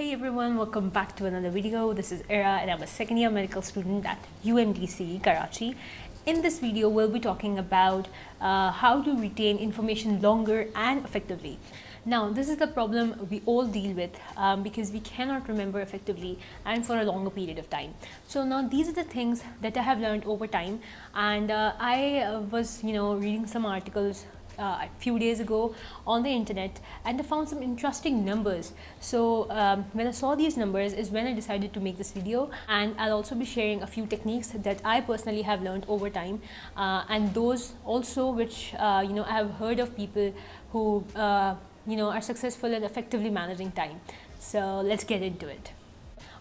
Hey everyone, welcome back to another video. This is Era and I'm a second year medical student at UMDC, Karachi. In this video, we'll be talking about how to retain information longer and effectively. Now, this is the problem we all deal with because we cannot remember effectively and for a longer period of time. So now these are the things that I have learned over time, and I was reading some articles a few days ago on the internet, and I found some interesting numbers. So when I saw these numbers is when I decided to make this video, and I'll also be sharing a few techniques that I personally have learned over time, and those also which I have heard of people who are successful in effectively managing time. So let's get into it.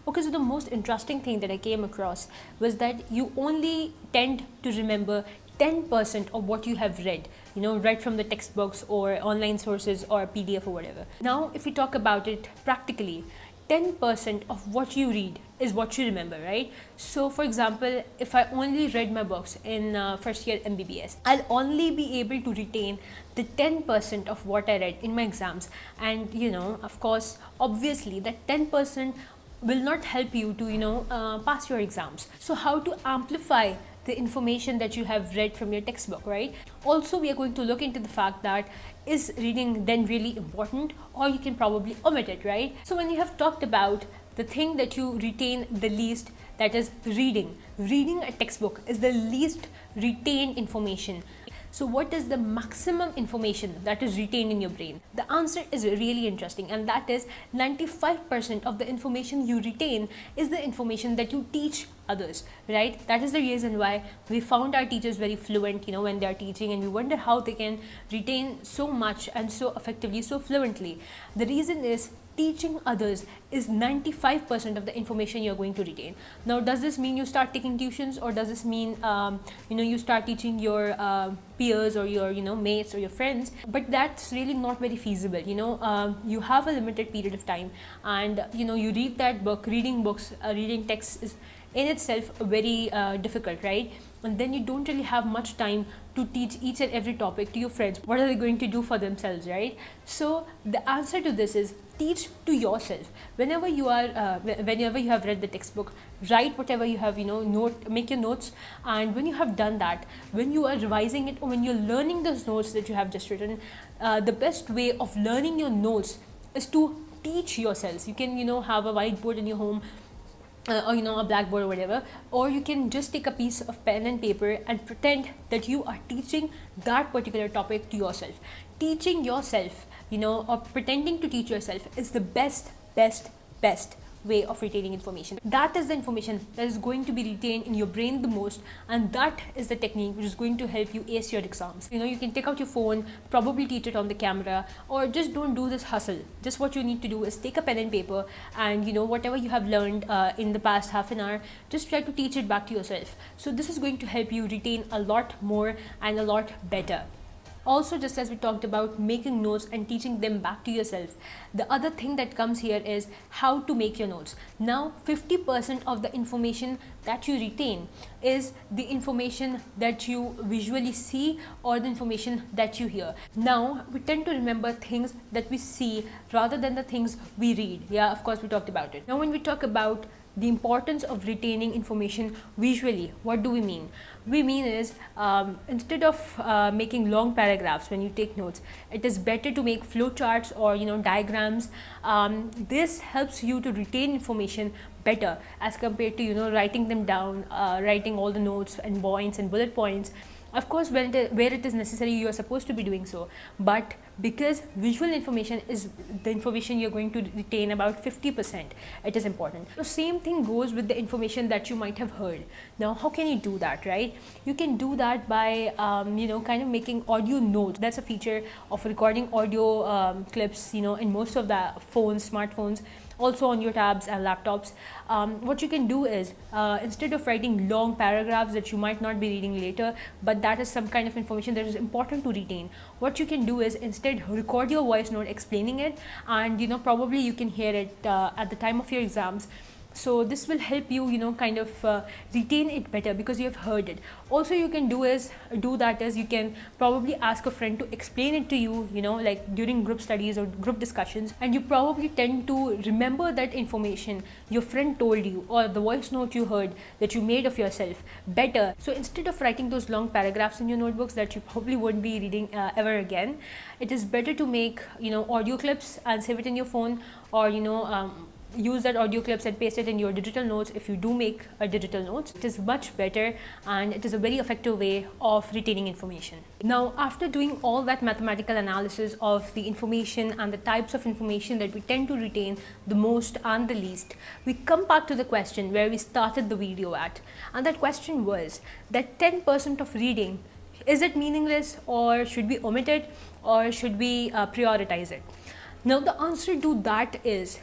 Okay, so the most interesting thing that I came across was that you only tend to remember 10% of what you have read, right from the textbooks or online sources or PDF or whatever. Now, if we talk about it practically, 10% of what you read is what you remember, right? So for example, if I only read my books in first year MBBS, I'll only be able to retain the 10% of what I read in my exams. And of course, obviously that 10% will not help you to pass your exams. So how to amplify the information that you have read from your textbook, right? Also, we are going to look into the fact that is reading then really important, or you can probably omit it, right? So when you have talked about the thing that you retain the least, that is reading a textbook is the least retained information. So what is the maximum information that is retained in your brain? The answer is really interesting, and that is 95% of the information you retain is the information that you teach others, right? That is the reason why we found our teachers very fluent, when they are teaching, and we wonder how they can retain so much and so effectively, so fluently. The reason is teaching others is 95% of the information you're going to retain. Now, does this mean you start taking tuitions, or does this mean you start teaching your peers or your mates or your friends? But that's really not very feasible. You have a limited period of time, and you read that book. Reading books, reading texts is in itself very difficult, right? And then you don't really have much time to teach each and every topic to your friends. What are they going to do for themselves, right? So the answer to this is teach to yourself. Whenever you have read the textbook, write whatever you have, make your notes. And when you have done that, when you are revising it, or when you're learning those notes that you have just written, the best way of learning your notes is to teach yourselves. You can, have a whiteboard in your home, or a blackboard or whatever, or you can just take a piece of pen and paper and pretend that you are teaching that particular topic to yourself. Teaching yourself, or pretending to teach yourself is the best way of retaining information. That is the information that is going to be retained in your brain the most, and that is the technique which is going to help you ace your exams. You can take out your phone, probably teach it on the camera, or just don't do this hustle. Just what you need to do is take a pen and paper, and whatever you have learned in the past half an hour, just try to teach it back to yourself. So this is going to help you retain a lot more and a lot better. Also, just as we talked about making notes and teaching them back to yourself, the other thing that comes here is how to make your notes. Now, 50% of the information that you retain is the information that you visually see, or the information that you hear. Now, we tend to remember things that we see rather than the things we read. Yeah, of course, we talked about it. Now, when we talk about the importance of retaining information visually, what do we mean? We mean is instead of making long paragraphs when you take notes, it is better to make flowcharts or diagrams. This helps you to retain information better as compared to writing them down, writing all the notes and points and bullet points. Of course, where it is necessary, you are supposed to be doing so. But because visual information is the information you're going to retain about 50%, it is important. The same thing goes with the information that you might have heard. Now, how can you do that, right? You can do that by, kind of making audio notes. That's a feature of recording audio clips, in most of the phones, smartphones, also on your tabs and laptops. What you can do is instead of writing long paragraphs that you might not be reading later, but that is some kind of information that is important to retain, what you can do is instead record your voice note explaining it, and probably you can hear it at the time of your exams. So this will help you, kind of retain it better because you have heard it. Also, you can do that is you can probably ask a friend to explain it to you, like during group studies or group discussions, and you probably tend to remember that information your friend told you or the voice note you heard that you made of yourself better. So instead of writing those long paragraphs in your notebooks that you probably won't be reading ever again, it is better to make audio clips and save it in your phone, or use that audio clips and paste it in your digital notes if you do make a digital notes. It is much better and it is a very effective way of retaining information. Now, after doing all that mathematical analysis of the information and the types of information that we tend to retain the most and the least, we come back to the question where we started the video at, and that question was that 10% of reading, is it meaningless, or should we omit it, or should we prioritize it? Now, the answer to that is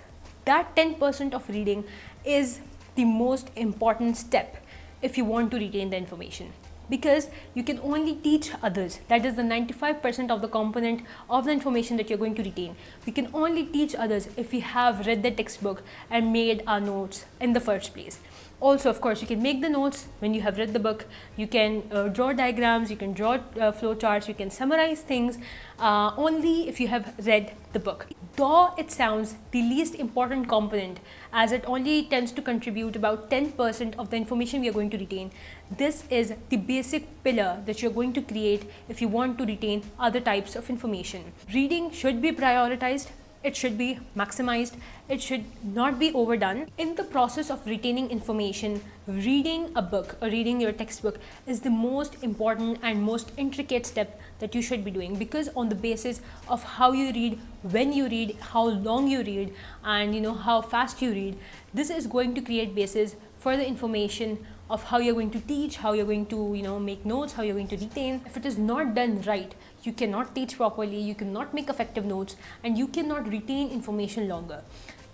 that 10% of reading is the most important step if you want to retain the information, because you can only teach others. That is the 95% of the component of the information that you're going to retain. We can only teach others if we have read the textbook and made our notes in the first place. Also, of course, you can make the notes when you have read the book. You can draw diagrams, you can draw flow charts, you can summarize things only if you have read the book. Though it sounds the least important component, as it only tends to contribute about 10% of the information we are going to retain, this is the basic pillar that you're going to create if you want to retain other types of information. Reading should be prioritized. It should be maximized. It should not be overdone. In the process of retaining information, reading a book or reading your textbook is the most important and most intricate step that you should be doing, because on the basis of how you read, when you read, how long you read, and how fast you read, this is going to create basis for the information of how you're going to teach, how you're going to make notes, how you're going to retain. If it is not done right, you cannot teach properly, you cannot make effective notes, and you cannot retain information longer.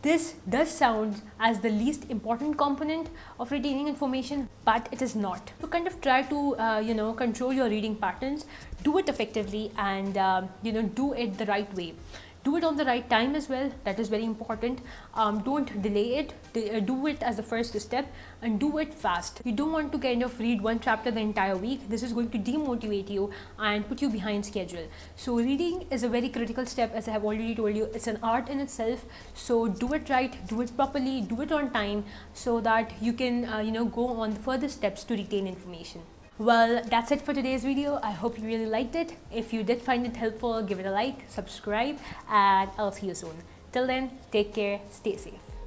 This does sound as the least important component of retaining information, but it is not. So kind of try to control your reading patterns, do it effectively, and do it the right way. Do it on the right time as well. That is very important. Don't delay it. Do it as the first step, and do it fast. You don't want to kind of read one chapter the entire week. This is going to demotivate you and put you behind schedule. So reading is a very critical step, as I have already told you. It's an art in itself. So do it right, do it properly, do it on time, so that you can go on further steps to retain information. Well, that's it for today's video. I hope you really liked it. If you did find it helpful, give it a like, subscribe, and I'll see you soon. Till then, take care, stay safe.